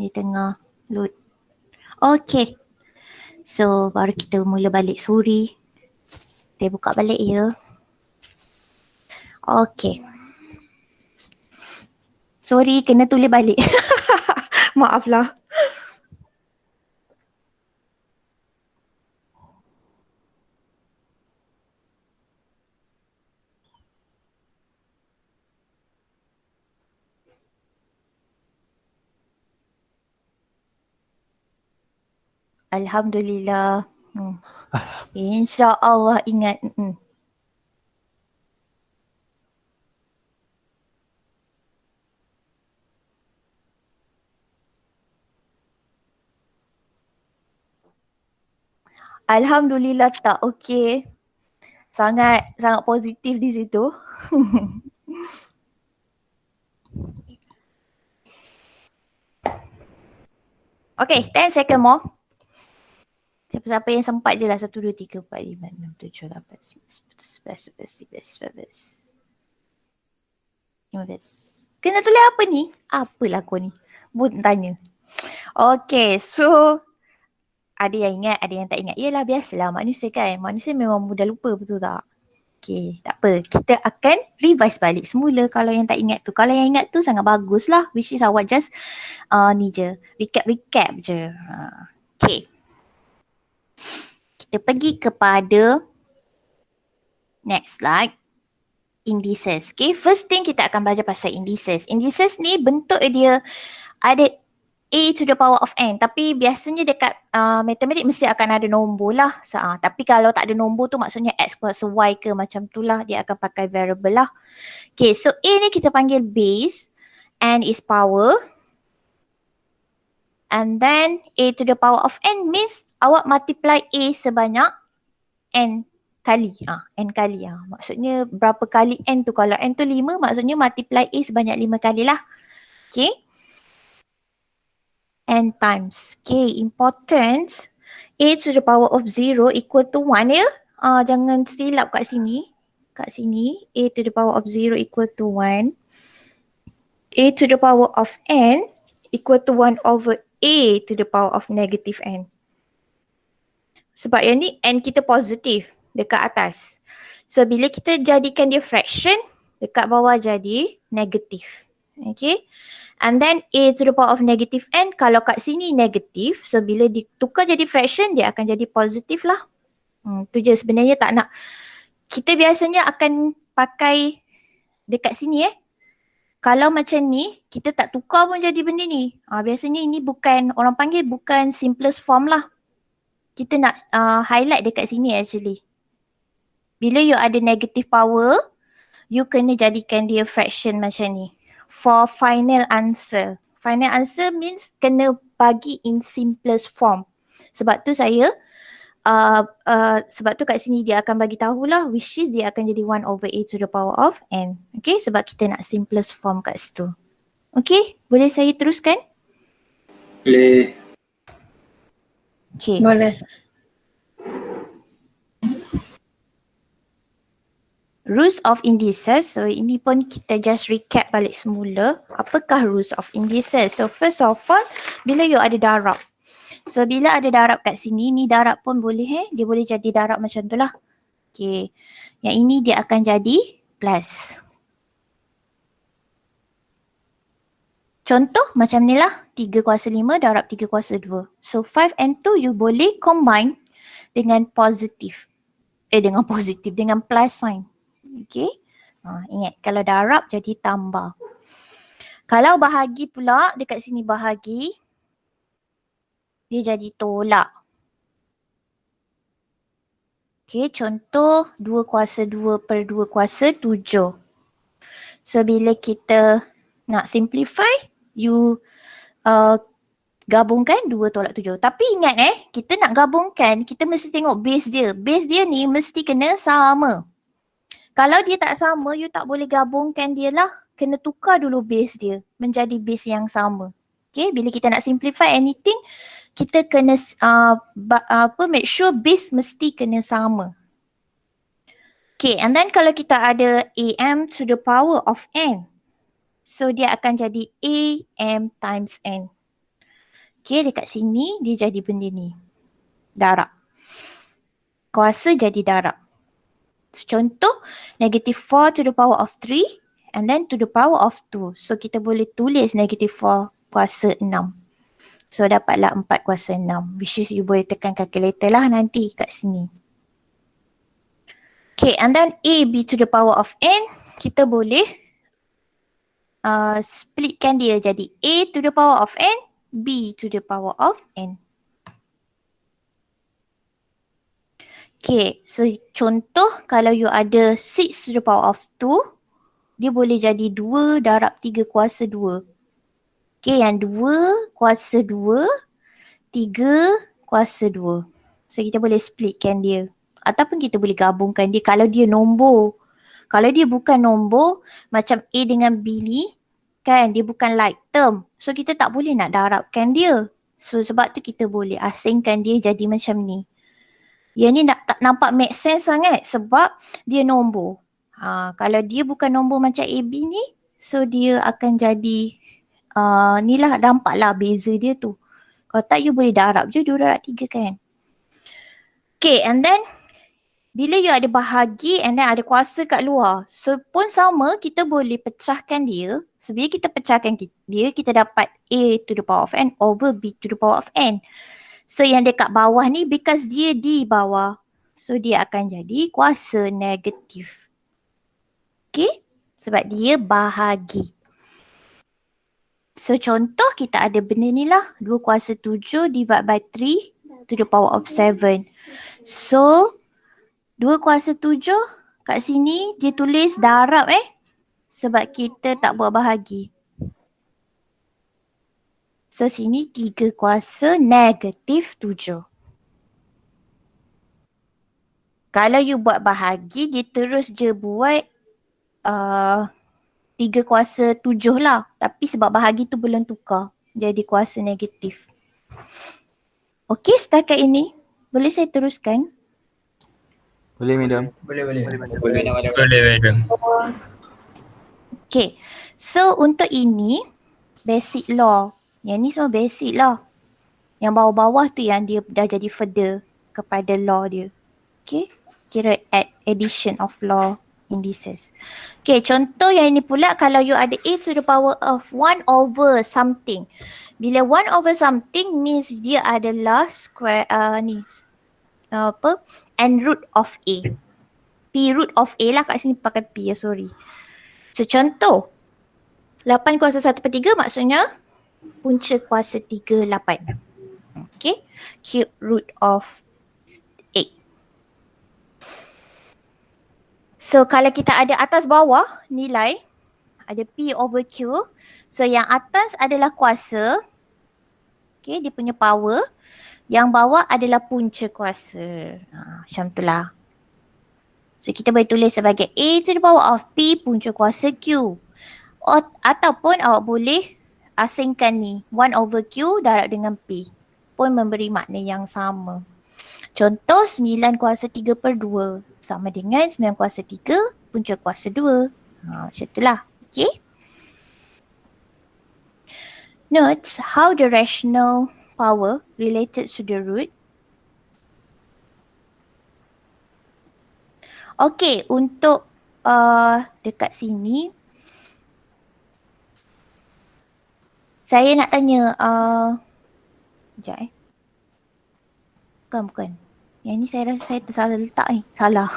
Dia tengah load. Okay. So, baru kita mula balik. Sorry. Kita buka balik ya. Okay. Sorry, kena tulis balik. Maaflah. Alhamdulillah. InsyaAllah ingat. Alhamdulillah tak okey. Sangat positif di situ. Okay, 10 second more. Siapa-siapa yang sempat je lah. 1, 2, 3, 4, 5, 6, 7, 8, 9, 10, 11, 12, 13, 14, 15. Kena tulis apa ni? Apalah kau ni? Bun tanya. Okay, so ada yang ingat, ada yang tak ingat. Yelah biasalah manusia kan. Manusia memang mudah lupa, betul tak? Okay, tak apa. Kita akan revise balik semula kalau yang tak ingat tu. Kalau yang ingat tu sangat bagus lah. Which is awak just ni je. Recap je. Okay. Kita pergi kepada next slide. Indices. Okay, first thing kita akan belajar pasal indices. Indices ni bentuk dia ada A to the power of N. Tapi biasanya dekat matematik mesti akan ada nombor lah. Tapi kalau tak ada nombor tu maksudnya X kuasa Y ke macam tu lah. Dia akan pakai variable lah. Okay, so A ni kita panggil base. N is power. And then A to the power of N means awak multiply A sebanyak N kali. N kali. Maksudnya berapa kali N tu. Kalau N tu 5 maksudnya multiply A sebanyak 5 kali lah. Okay. N times. Okay, important. A to the power of 0 equal to 1 ya. Jangan silap kat sini. Kat sini, A to the power of 0 equal to 1. A to the power of N equal to 1 over A to the power of negative N. Sebab yang ni N kita positif dekat atas. So, bila kita jadikan dia fraction, dekat bawah jadi negatif. Okay. And then A to the power of negative N, kalau kat sini negatif, so bila ditukar jadi fraction, dia akan jadi positif lah. Tu je sebenarnya tak nak. Kita biasanya akan pakai dekat sini Kalau macam ni, kita tak tukar pun jadi benda ni. Biasanya ini bukan, orang panggil bukan simplest form lah. Kita nak highlight dekat sini actually. Bila you ada negative power, you kena jadikan dia fraction macam ni. For final answer. Final answer means kena bagi in simplest form. Sebab tu saya, sebab tu kat sini dia akan bagi tahulah which is dia akan jadi 1 over A to the power of N. Okay, sebab kita nak simplest form kat situ. Okay, boleh saya teruskan? Boleh. Okay. Boleh. Rules of indices. So ini pun kita just recap balik semula. Apakah rules of indices? So first of all, bila you ada darab. So bila ada darab kat sini, ni darab pun boleh dia boleh jadi darab macam tu lah. Okay. Yang ini dia akan jadi plus. Contoh macam ni lah. 3 kuasa 5 darab 3 kuasa 2. So 5 and 2 you boleh combine dengan positif. Dengan plus sign. Okay. Ingat kalau darab jadi tambah. Kalau bahagi pula dekat sini bahagi. Dia jadi tolak. Okay, contoh 2 kuasa 2 per 2 kuasa 7. So bila kita nak simplify, you gabungkan 2 tolak 7. Tapi ingat kita nak gabungkan, kita mesti tengok base dia. Base dia ni mesti kena sama. Kalau dia tak sama, you tak boleh gabungkan dia lah. Kena tukar dulu base dia menjadi base yang sama. Okay, bila kita nak simplify anything, kita kena make sure base mesti kena sama. Okay, and then kalau kita ada AM to the power of N. So dia akan jadi AM times N. Okay, dekat sini dia jadi benda ni. Darab. Kuasa jadi darab. So, contoh, negative 4 to the power of 3 and then to the power of 2. So, kita boleh tulis negative 4 kuasa 6. So, dapatlah 4 kuasa 6. Which is you boleh tekan calculator lah nanti kat sini. Okay, and then A, B to the power of N, kita boleh splitkan dia jadi A to the power of N, B to the power of N. Okay, so contoh kalau you ada 6 to the power of 2, dia boleh jadi 2 darab 3 kuasa 2. Okay, yang 2 kuasa 2, 3 kuasa 2. So kita boleh splitkan dia. Ataupun kita boleh gabungkan dia kalau dia nombor. Kalau dia bukan nombor, macam A dengan B ni, kan dia bukan like term. So kita tak boleh nak darabkan dia. So sebab tu kita boleh asingkan dia jadi macam ni. Yang ni tak nampak make sense sangat sebab dia nombor. Kalau dia bukan nombor macam AB ni, so dia akan jadi ni lah, nampaklah beza dia tu. Kalau tak you boleh darab je 2 darab 3 kan. Okay, and then bila you ada bahagi and then ada kuasa kat luar, so pun sama kita boleh pecahkan dia. So bila kita pecahkan dia, kita dapat A to the power of N over B to the power of N. So yang dekat bawah ni because dia di bawah, so dia akan jadi kuasa negatif. Okay, sebab dia bahagi. So contoh kita ada benda ni lah, 2 kuasa 7 divide by 3 to the power of 7. So 2 kuasa 7 kat sini dia tulis darab sebab kita tak buat bahagi. So sini 3 kuasa negatif 7. Kalau you buat bahagi, dia terus je buat 3 kuasa 7 lah. Tapi sebab bahagi tu belum tukar. Jadi kuasa negatif. Okey, setakat ini. Boleh saya teruskan? Boleh, madam. Boleh. Boleh, madam. Okay. So untuk ini, basic law. Yang ni semua basic lah. Yang bawah-bawah tu yang dia dah jadi further kepada law dia. Okay. Kira addition of law indices. Okay, contoh yang ini pula kalau you ada A to the power of 1 over something. Bila 1 over something means dia adalah square and root of A. P root of A lah, kat sini pakai P ya, sorry. So contoh 8 kuasa 1/3 maksudnya punca kuasa 3 8. Okay, cube root of 8. So kalau kita ada atas bawah nilai, ada P over Q. So yang atas adalah kuasa, okay, dia punya power. Yang bawah adalah punca kuasa. Macam tu lah. So kita boleh tulis sebagai A to the power of P punca kuasa Q. Ataupun awak boleh asingkan ni 1 over Q darab dengan P. Pun memberi makna yang sama. Contoh 9 kuasa 3/2 sama dengan 9 kuasa 3 punca kuasa 2. Macam itulah. Okay. Note how the rational power related to the root. Okay, untuk dekat sini saya nak tanya sekejap Bukan. Yang ni saya rasa saya tersalah letak ni. Salah.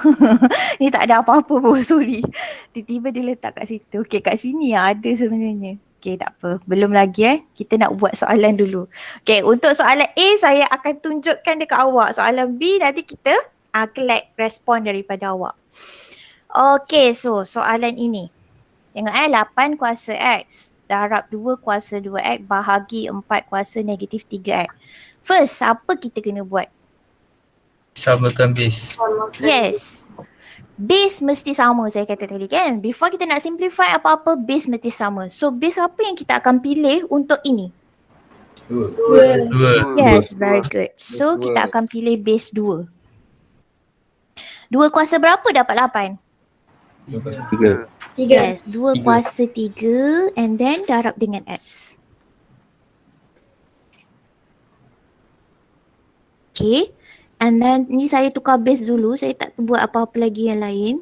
Ni tak ada apa-apa pun, sorry. Tiba-tiba dia letak kat situ. Okay, kat sini ada sebenarnya. Okay, tak apa. Belum lagi Kita nak buat soalan dulu. Okay, untuk soalan A saya akan tunjukkan dekat awak. Soalan B nanti kita collect respon daripada awak. Okay, so soalan ini. Tengok 8 kuasa X darab 2 kuasa 2X bahagi 4 kuasa negatif 3X. First, apa kita kena buat? Samakan base. Yes. Base mesti sama saya kata tadi kan. Before kita nak simplify apa-apa, base mesti sama. So base apa yang kita akan pilih untuk ini? 2. Yes, very good. So kita akan pilih base 2. 2 kuasa berapa dapat 8? 3. Yes, 2 kuasa 3 and then darab dengan X. Okay. And then ni saya tukar base dulu. Saya tak buat apa-apa lagi yang lain.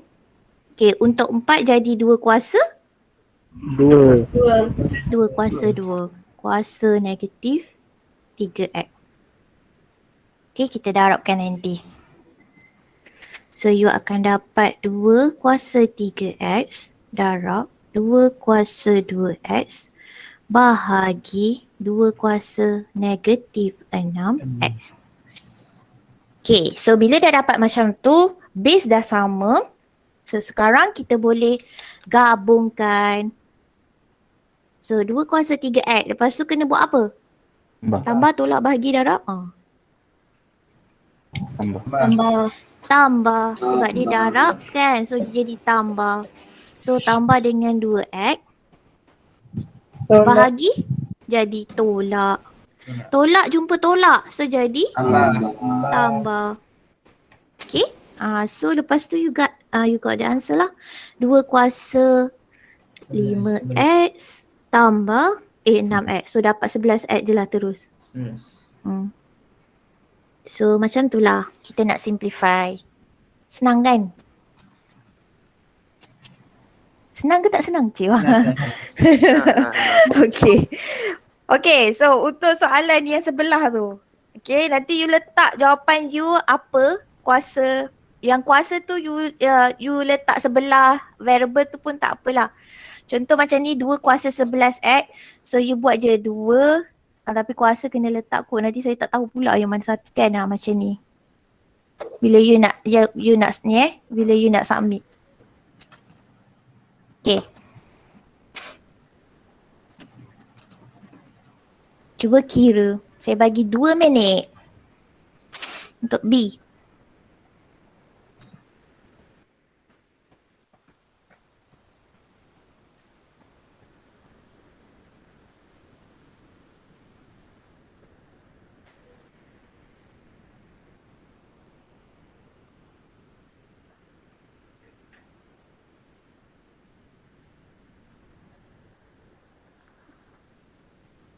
Okay, untuk 4 jadi 2 kuasa. 2. 2 kuasa 2. Kuasa negatif 3x. Okay, kita darabkan nanti. So, you akan dapat 2 kuasa 3x darab 2 kuasa 2x bahagi 2 kuasa negatif 6x. Okay, so bila dah dapat macam tu, base dah sama. So, sekarang kita boleh gabungkan. So, 2 kuasa 3x. Lepas tu kena buat apa? Tambah, tolak, bahagi, darab. Tambah. Sebab dia darab kan. So, dia jadi tambah. So, tambah dengan 2x. Bahagi jadi tolak. Tolak jumpa tolak. So, jadi tambah. Okay. So, lepas tu you got the answer lah. 2 kuasa 5x tambah 6x. So, dapat 11x je lah terus. So, macam tu lah. Kita nak simplify. Senang kan? Senang ke tak senang? Cik? Okay, so untuk soalan yang sebelah tu. Okay, nanti you letak jawapan you apa kuasa. Yang kuasa tu you letak sebelah variable tu pun tak apalah. Contoh macam ni 2 kuasa 11x. So you buat je 2. Tapi kuasa kena letak kot. Nanti saya tak tahu pula yang mana satu kan macam ni. Bila you nak ni bila you nak submit. Okay. Cuba kira. Saya bagi 2 minit. Untuk B.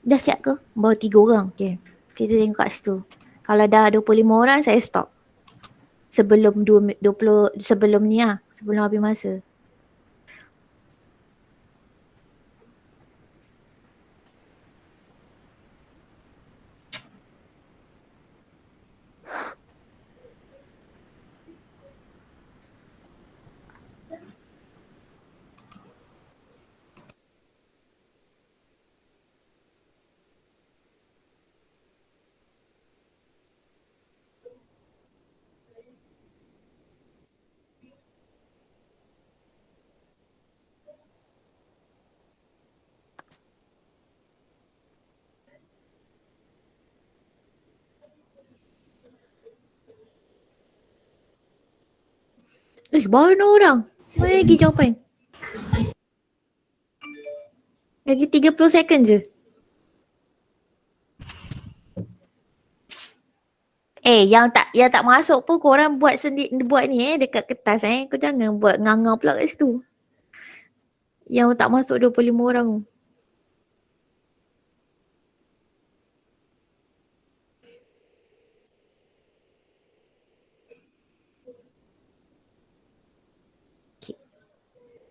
Dah siap ke? Bawa 3 orang. Okay. Kita tengok kat situ. Kalau dah 25 orang, saya stop. Sebelum 20 sebelum ni lah. Sebelum habis masa. Baru 2 orang. Mana lagi jawapan? Lagi 30 second je. Yang tak masuk pun korang buat buat ni dekat kertas Kau jangan buat ngangau pula kat situ. Yang tak masuk 25 orang tu. Okay.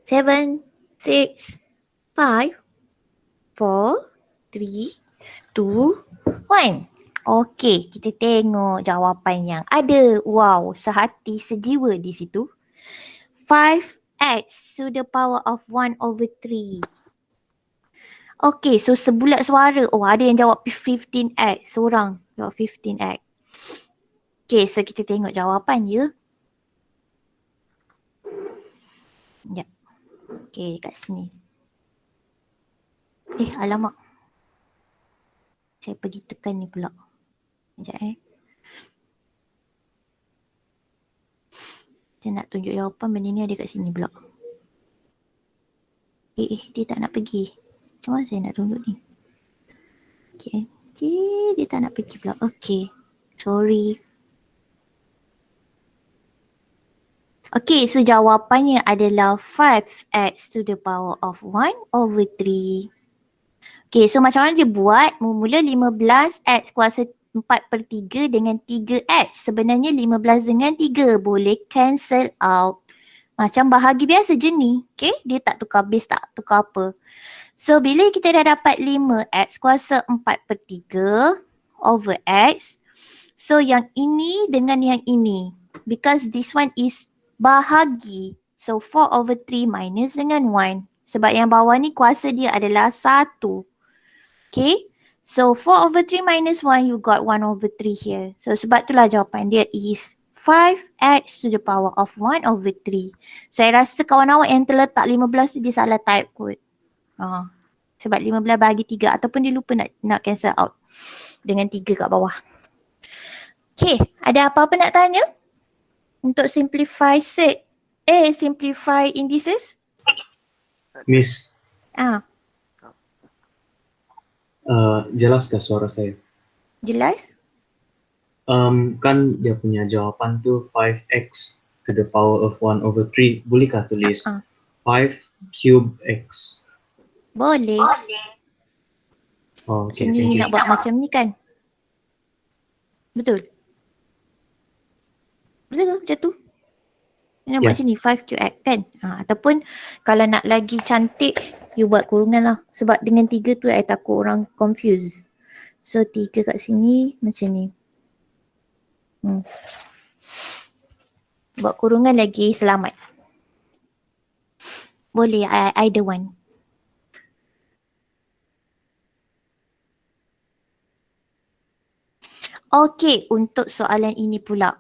7, 6, 5, 4, 3, 2, 1. Okey, kita tengok jawapan yang ada. Wow, sehati sejiwa di situ. 5x to the power of 1/3. Okey, so sebulat suara. Oh, ada yang jawab 15x. Seorang jawab 15x. Okey, so kita tengok jawapan je. Ya. Okey, kat sini. Alamak. Saya pergi tekan ni pula. Sekejap Saya nak tunjuk jawapan, benda ni ada kat sini pula. Dia tak nak pergi. Macam mana saya nak tunjuk ni? Okay, dia tak nak pergi pula. Okay, sorry. Okay, so jawapannya adalah 5x to the power of 1/3. Okay, so macam mana dia buat? Mula 15x kuasa 4/3 dengan 3x. Sebenarnya 15 dengan 3 boleh cancel out. Macam bahagi biasa je ni. Okay, dia tak tukar base, tak tukar apa. So bila kita dah dapat 5x kuasa 4/3 over x. So yang ini dengan yang ini. Because this one is bahagi. So 4/3 minus dengan 1. Sebab yang bawah ni kuasa dia adalah 1. Okay. So 4/3 minus 1, you got 1/3 here. So sebab itulah jawapan dia is 5x to the power of 1/3. Saya rasa kawan awak yang terletak 15 tu dia salah type kot. Sebab 15 bahagi 3 ataupun dia lupa nak cancel out dengan 3 kat bawah. Okay, ada apa-apa nak tanya? Untuk simplify set. Simplify indices? Miss, Ah, jelaskah suara saya? jelas? Kan dia punya jawapan tu 5x to the power of 1/3. Bolehkah tulis 5 cube x? Boleh. Oh, okay, Sini thank you. nak buat macam ni kan? Betul? Betul ke macam tu? Nak buat Ya. macam ni 5qx kan? Ataupun kalau nak lagi cantik, you buat kurungan lah. Sebab dengan 3 tu I takut orang confuse. So 3 kat sini macam ni. Buat kurungan lagi selamat. Boleh either one. Okay, untuk soalan ini pula.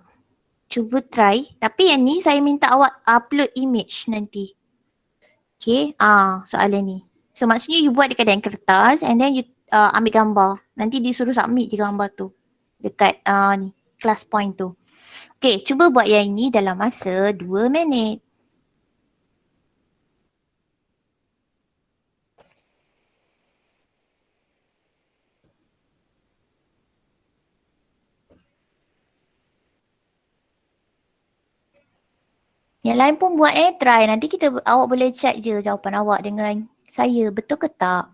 Cuba try. Tapi yang ni saya minta awak upload image nanti. Okay, soalan ni. So maksudnya you buat dekat dalam kertas and then you ambil gambar. Nanti dia suruh submit je gambar tu. Dekat ni, class point tu. Okay, cuba buat yang ini dalam masa 2 minit. Yang lain pun buat try. Nanti awak boleh check je jawapan awak dengan saya. Betul ke tak?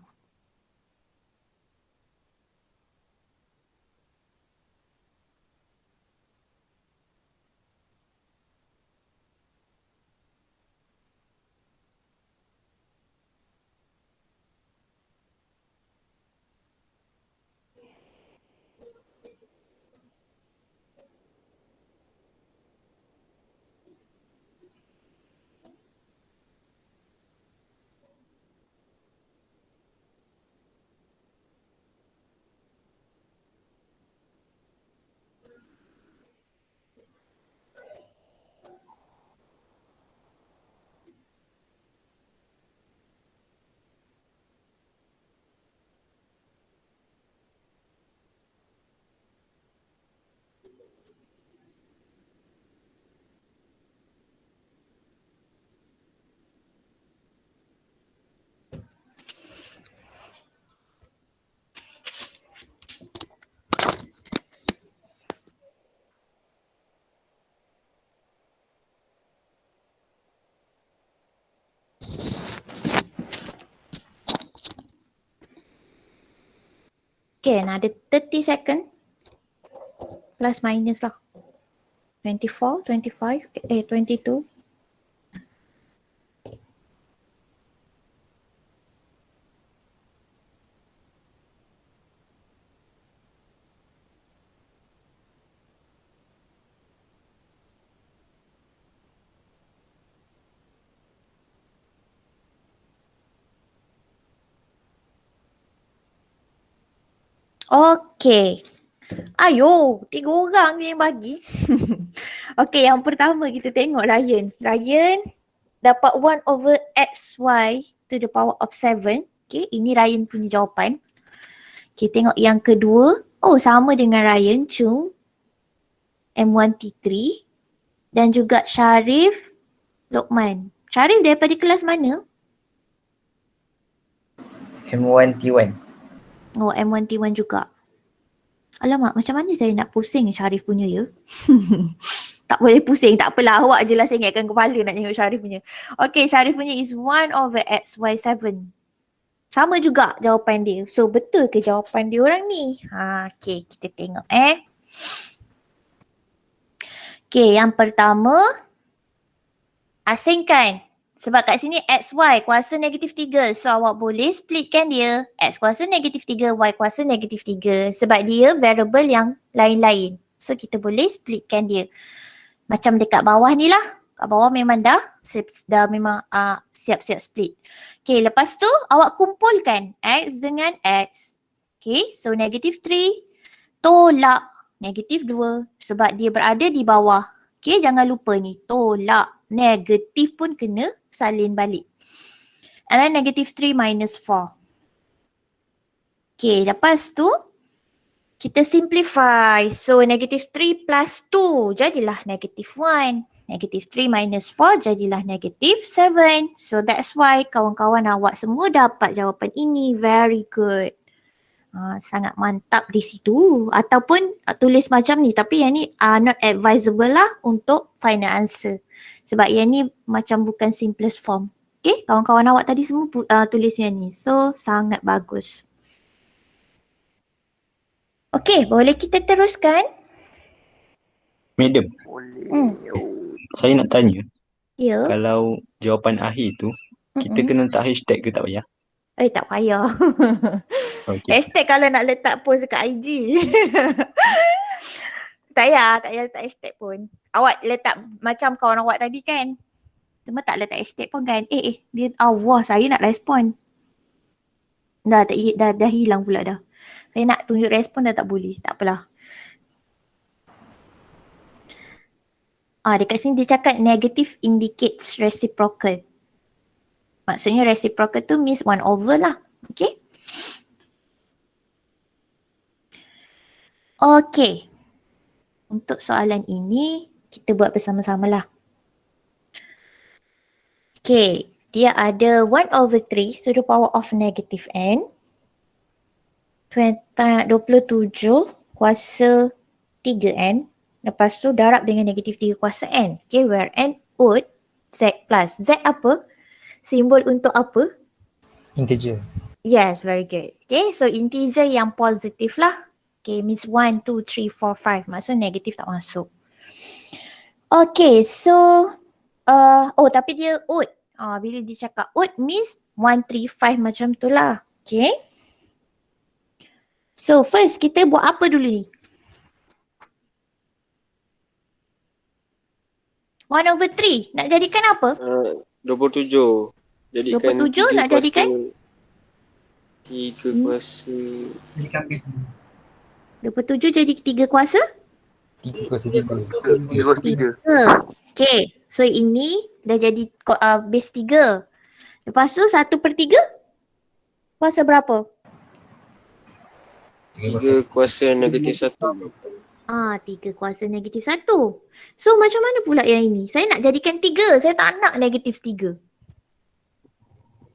Okay, ada 30 second. Plus minus lah. 24, 25, 22. Okay. Ayo, 3 orang je yang bagi. Okay, yang pertama kita tengok Ryan. Ryan dapat 1/xy to the power of 7. Okay, ini Ryan punya jawapan. Okay, tengok yang kedua. Oh, sama dengan Ryan, Chung, M1T3. Dan juga Syarif, Lokman. Syarif daripada kelas mana? M1T1. Oh, M1T1 juga. Alamak, macam mana saya nak pusing Syarif punya ya? Tak boleh pusing, tak apalah. Awak je lah sengitkan kepala nak tengok Syarif punya. Okay, Syarif punya is 1/xy7. Sama juga jawapan dia. So betul ke jawapan dia orang ni? Okay, kita tengok Okay, yang pertama asingkan. Sebab kat sini XY kuasa negatif 3. So awak boleh splitkan dia. X kuasa negatif 3, Y kuasa negatif 3. Sebab dia variable yang lain-lain. So kita boleh splitkan dia. Macam dekat bawah ni lah. Kat bawah memang dah memang siap-siap split. Okay, lepas tu awak kumpulkan X dengan X. Okay, so negatif 3 tolak negatif 2 sebab dia berada di bawah. Okay, jangan lupa ni tolak. Negatif pun kena salin balik. And then negative 3 minus 4. Okay, lepas tu kita simplify. So negative 3 plus 2 jadilah negative 1. Negative 3 minus 4 jadilah negative 7. So that's why kawan-kawan awak semua dapat jawapan ini. Very good. Sangat mantap di situ. Ataupun tulis macam ni. Tapi yang ni not advisable lah untuk final answer. Sebab yang ni macam bukan simplest form. Okay, kawan-kawan awak tadi semua tulis yang ni. So, sangat bagus. Okay, boleh kita teruskan? Madam, saya nak tanya. Ya. Kalau jawapan akhir tu, kita kena letak hashtag ke tak payah? Tak payah. Okay. Hashtag kalau nak letak post dekat IG. Tak payah letak hashtag pun. Awak letak macam kawan awak tadi kan. Cuma tak letak hashtag pun kan. Dia Allah, saya nak respon. Dah hilang pula dah. Saya nak tunjuk respon dah tak boleh. Tak apalah. Dekat sini dia cakap negative indicates reciprocal. Maksudnya reciprocal tu means 1 over lah. Okay. Okay. Untuk soalan ini, kita buat bersama-sama lah. Okay. Dia ada 1 over 3 to the power of negative n. 27 kuasa 3n. Lepas tu darab dengan negatif 3 kuasa n. Okay, where n would z plus. Z apa? Simbol untuk apa? Integer. Yes, very good. Okay, so integer yang positif lah. Okay, means 1, 2, 3, 4, 5. Maksudnya negatif tak masuk. Okay, so tapi dia would. Bila dia cakap would means 1, 3, 5 macam tu lah. Okay. So first kita buat apa dulu ni? 1 over 3. Nak jadikan apa? 27. Jadikan 27 nak jadikan? 3 kuasa. Jadikan base 27 jadi 3 kuasa? 3 kuasa 3. 3 kuasa 3. Okay. So ini dah jadi base 3. Lepas tu 1/3? Kuasa berapa? 3 kuasa negatif 1. 3 kuasa negatif 1. So macam mana pula yang ini? Saya nak jadikan 3. Saya tak nak negatif 3.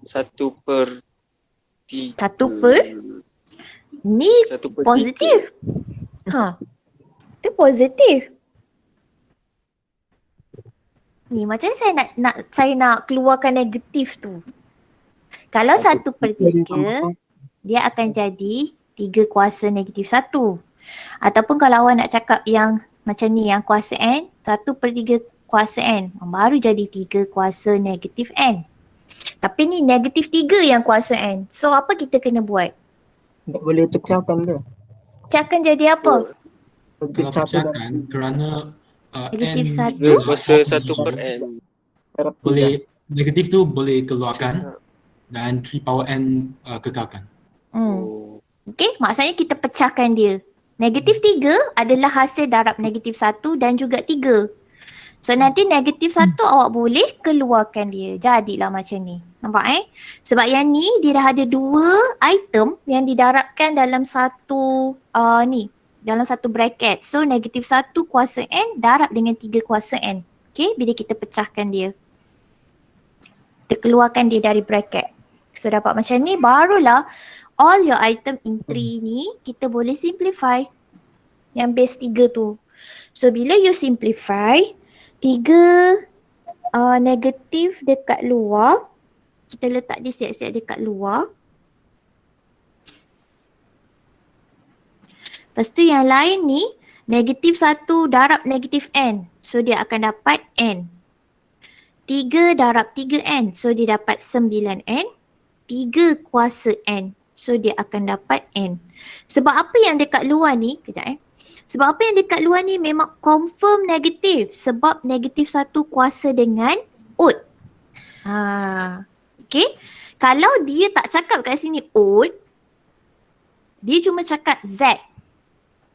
1/3. 1 per? Ni 1/3. positif. Itu positif. Ni macam saya nak keluarkan negatif tu. Kalau 1/3, dia akan jadi 3 kuasa negatif 1. Ataupun kalau awak nak cakap yang macam ni, yang kuasa n, 1/3 kuasa n. Baru jadi 3 kuasa negatif n. Tapi ni negatif 3 yang kuasa n. So apa kita kena buat? Tak boleh pecahkan ke? Pecahkan jadi apa? Kalau pecahkan kerana Negatif n 3 kuasa 1/n. boleh, negatif tu boleh keluarkan dan 3 power n kekalkan. Okay, maksudnya kita pecahkan dia. Negatif 3 adalah hasil darab negatif 1 dan juga 3. So nanti negatif 1 awak boleh keluarkan dia. Jadilah macam ni. Nampak Sebab yang ni dia dah ada 2 item yang didarabkan dalam satu dalam satu bracket. So negatif 1 kuasa n darab dengan 3 kuasa n. Okay, bila kita pecahkan dia. Kita keluarkan dia dari bracket. So dapat macam ni, barulah all your item in 3 ni kita boleh simplify yang base 3 tu. So bila you simplify 3 negatif dekat luar, kita letak dia siap-siap dekat luar. Lepas tu yang lain ni, negatif 1 darab negatif n. So dia akan dapat n. 3 darab 3n. So dia dapat 9n. 3 kuasa n. So dia akan dapat n. Sebab apa yang dekat luar ni, kejap Sebab apa yang dekat luar ni memang confirm negatif. Sebab negatif 1 kuasa dengan odd. Okay. Kalau dia tak cakap kat sini odd, dia cuma cakap z.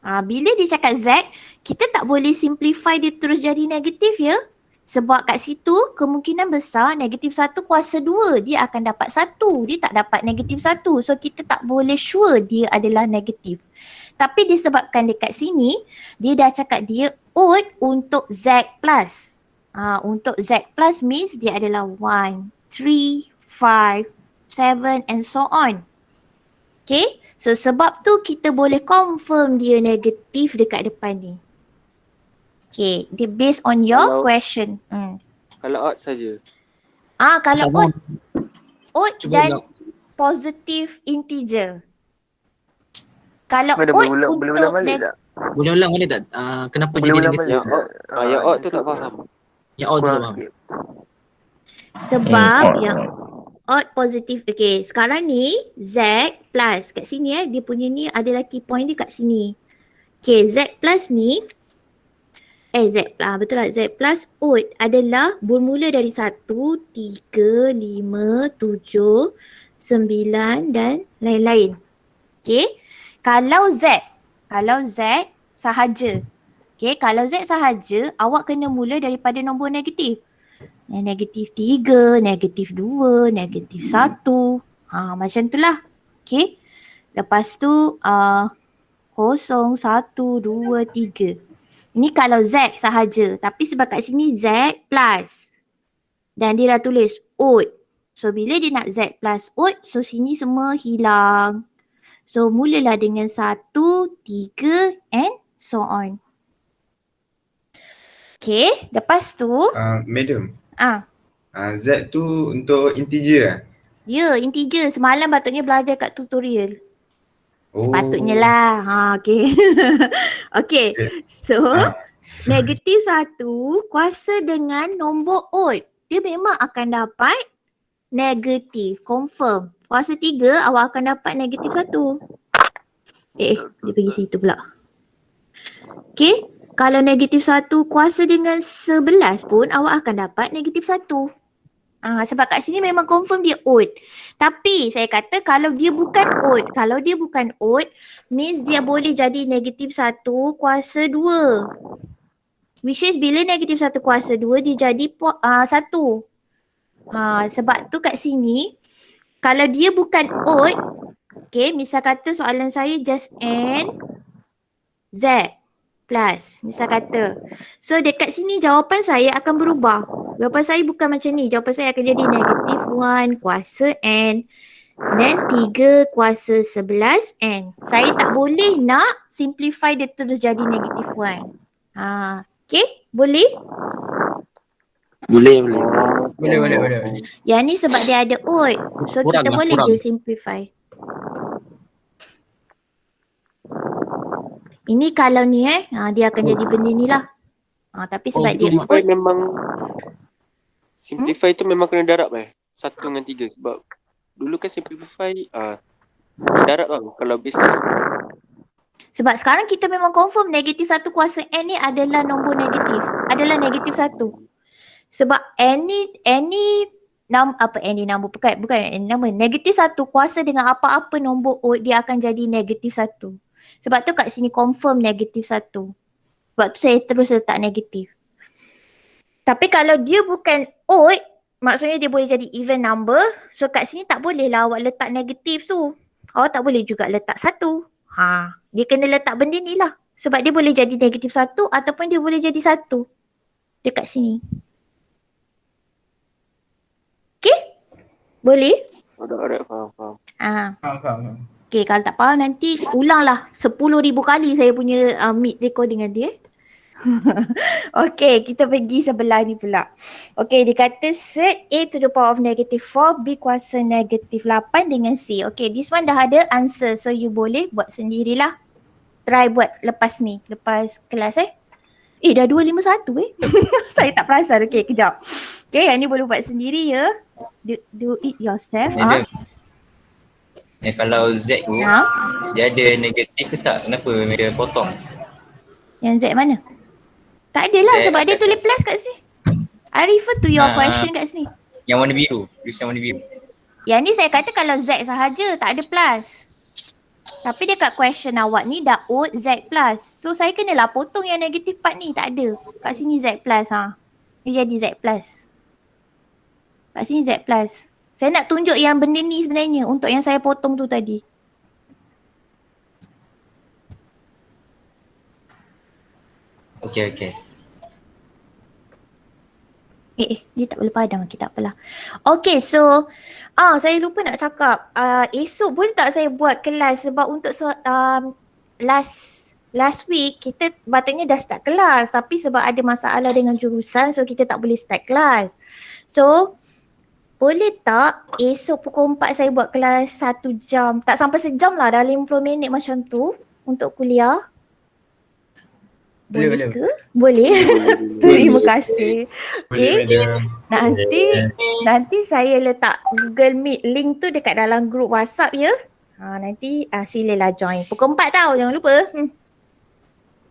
Bila dia cakap z, kita tak boleh simplify dia terus jadi negatif ya. Sebab kat situ kemungkinan besar negatif 1 kuasa 2 dia akan dapat 1. Dia tak dapat negatif 1. So kita tak boleh sure dia adalah negatif. Tapi disebabkan dekat sini, dia dah cakap dia odd untuk z plus. Untuk z plus means dia adalah 1, 3, 5, 7 and so on. Okay. So sebab tu kita boleh confirm dia negatif dekat depan ni. Okay, dia based on your question. Kalau odd saja. Kalau odd Cuba dan ulang. positive integer. Kalau Boleh odd ulang untuk balik tak? Boleh ulang boleh tak? Kenapa Boleh jadi ulang negatif? Yang odd, yang odd tu tak faham. Yang odd tu Kurang faham. sikit. sebab yang odd positive. Okay, sekarang ni z plus kat sini dia punya ni adalah key point dia kat sini. Okay, z plus ni betul lah, z plus odd adalah bermula dari 1, 3, 5, 7, 9 dan lain-lain. Okay, kalau z sahaja. Okay, kalau z sahaja, awak kena mula daripada nombor negatif. Negatif 3, negatif 2, negatif 1. Macam tu lah. Okay, lepas tu 0, 1, 2, 3. Ini kalau Z sahaja. Tapi sebab kat sini Z plus. Dan dia dah tulis odd. So bila dia nak Z plus odd, so sini semua hilang. So mulalah dengan 1, 3 and so on. Okay, lepas tu. Madam, Ah, Z tu untuk integer lah? Ya, integer. Semalam patutnya belajar kat tutorial. Oh. Patutnya lah. Okay. Okay. So, negatif 1 kuasa dengan nombor odd. Dia memang akan dapat negatif. Confirm. Kuasa 3 awak akan dapat negatif 1. Dia pergi situ pula. Okay. Kalau negatif 1 kuasa dengan 11 pun awak akan dapat negatif 1. Sebab kat sini memang confirm dia odd. Tapi saya kata kalau dia bukan odd, means dia boleh jadi negatif 1 kuasa 2. Which is bila negatif 1 kuasa 2 dia jadi 1. Sebab tu kat sini, kalau dia bukan odd, okay, misal kata soalan saya just n z plus, misal kata. So dekat sini jawapan saya akan berubah. Jawapan saya bukan macam ni. Jawapan saya akan jadi negatif 1 kuasa n dan 3 kuasa 11 n. Saya tak boleh nak simplify dia terus jadi negatif 1. Okay, boleh? Boleh. Yang ni sebab dia ada odd. So Kurang kita lah, boleh kurang. je simplify. Ini kalau ni dia akan jadi benda ni lah. Tapi sebab dia Simplify odd. memang Simplify tu memang kena darab 1 dengan 3 sebab dulu kan simplify darab bang kalau base tak sama. Sebab sekarang kita memang confirm negatif 1 kuasa n ni adalah nombor negatif. Adalah negatif 1. Sebab negatif 1 kuasa dengan apa-apa nombor odd dia akan jadi negatif 1. Sebab tu kat sini confirm negatif 1. Sebab tu saya terus letak negatif. Tapi kalau dia bukan odd, maksudnya dia boleh jadi even number. So kat sini tak boleh lah awak letak negatif tu. Awak tak boleh juga letak 1. Dia kena letak benda ni lah. Sebab dia boleh jadi negatif 1 ataupun dia boleh jadi 1. Dekat sini. Okay? Boleh? Alright, faham. Faham. Okay, kalau tak faham nanti ulanglah 10,000 kali saya punya meet recording nanti Okay, kita pergi sebelah ni pula. Okay, dia kata set A to the power of negative 4 B kuasa negatif 8 dengan C. Okay, this one dah ada answer. So you boleh buat sendirilah. try buat lepas ni, lepas kelas dah 251 Saya tak perasan. Okay, kejap. Okay, yang ni boleh buat sendiri ya. Do it yourself. Madam, kalau Z tu, dia ada negatif ke tak? Kenapa dia potong? Yang Z mana? Tak adalah Z sebab dia atas tulis plus kat sini. I refer to your question kat sini. Yang warna biru, tulisan warna biru. Yang ni saya kata kalau Z sahaja, tak ada plus. Tapi dekat question awak ni dah odd Z plus. So saya kenalah potong yang negatif part ni, tak ada. Kat sini Z plus Dia jadi Z plus. Kat sini Z plus. Saya nak tunjuk yang benda ni sebenarnya untuk yang saya potong tu tadi. Okay. Dia tak boleh padam. Okay, tak apalah. Okay, so saya lupa nak cakap. Esok boleh tak saya buat kelas sebab untuk last week kita patutnya dah start kelas tapi sebab ada masalah dengan jurusan so kita tak boleh start kelas. So boleh tak esok pukul 4 saya buat kelas 1 jam. Tak sampai sejam lah, dah 50 minit macam tu untuk kuliah. Boleh ke? Boleh. Terima kasih. Okay. Nanti saya letak Google Meet link tu dekat dalam grup WhatsApp ya. Nanti silalah join. Pukul 4 tau, jangan lupa.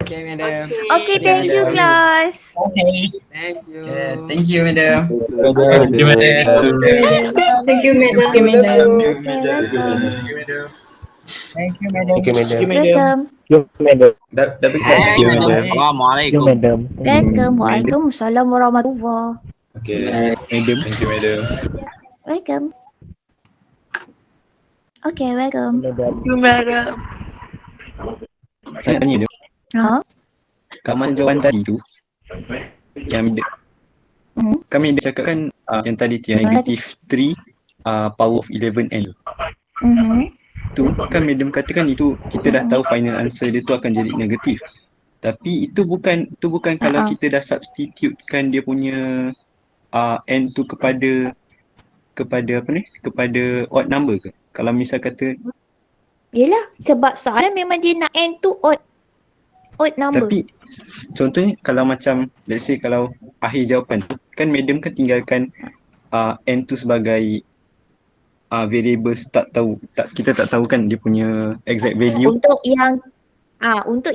Okay, madam. Okay, thank you class. Thank you. Okay, thank you, madam. Thank you, madam. Thank you, madam. Okay, welcome. Thank you, madam. Welcome. Dah Thank you, madam. Assalamualaikum. Welcome. Waalaikumsalam warahmatullahi. Okay. Thank you, madam. Welcome. Okay, welcome. Saya tanya dia, kat mana jawapan tadi tu, yang kami dia cakap kan yang tadi tu yang negatif 3 power of 11n tu. Tu kan madam katakan itu kita dah tahu final answer dia tu akan jadi negatif. Tapi itu bukan kalau kita dah substitutekan dia punya n tu kepada odd number ke? Kalau misal kata Yelah, sebab soalan memang dia nak n tu odd number. tapi contohnya kalau macam let's say kalau akhir jawapan tu kan madam kan tinggalkan n tu sebagai variables kita tak tahu kan dia punya exact value. Untuk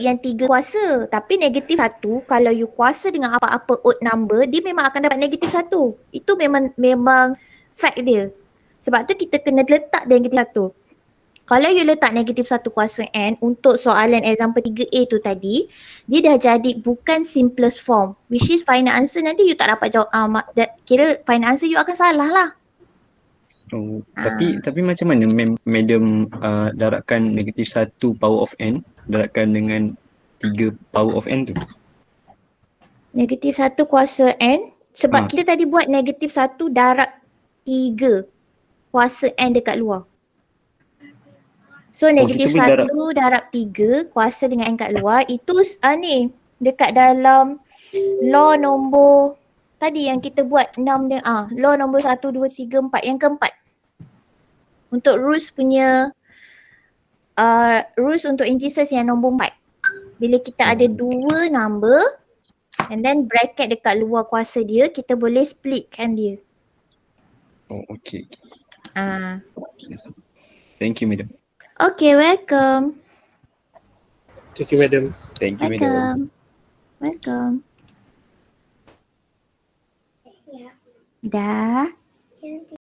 yang 3 kuasa, tapi negatif 1 kalau you kuasa dengan apa-apa odd number dia memang akan dapat negatif 1. Itu memang fact dia. Sebab tu kita kena letak dia negatif 1. Kalau you letak negatif 1 kuasa n untuk soalan example 3A tu tadi, dia dah jadi bukan simplest form, which is final answer nanti you tak dapat jawab, kira final answer you akan salah lah. Tapi macam mana madam darabkan negatif 1 power of n darabkan dengan 3 power of n tu? Negatif 1 kuasa n sebab kita tadi buat negatif 1 darab 3 kuasa n dekat luar. So negatif 1 darab 3 kuasa dengan n kat luar itu ni dekat dalam law nombor tadi yang kita buat 6 dia law nombor 1, 2, 3, 4 yang keempat. Untuk rules punya rules untuk integers yang nombor 4. Bila kita ada 2 number and then bracket dekat luar kuasa dia, kita boleh splitkan dia. Okay. Thank you, madam. Okay, welcome. Thank you, madam. Thank you, madam. Welcome. Dah.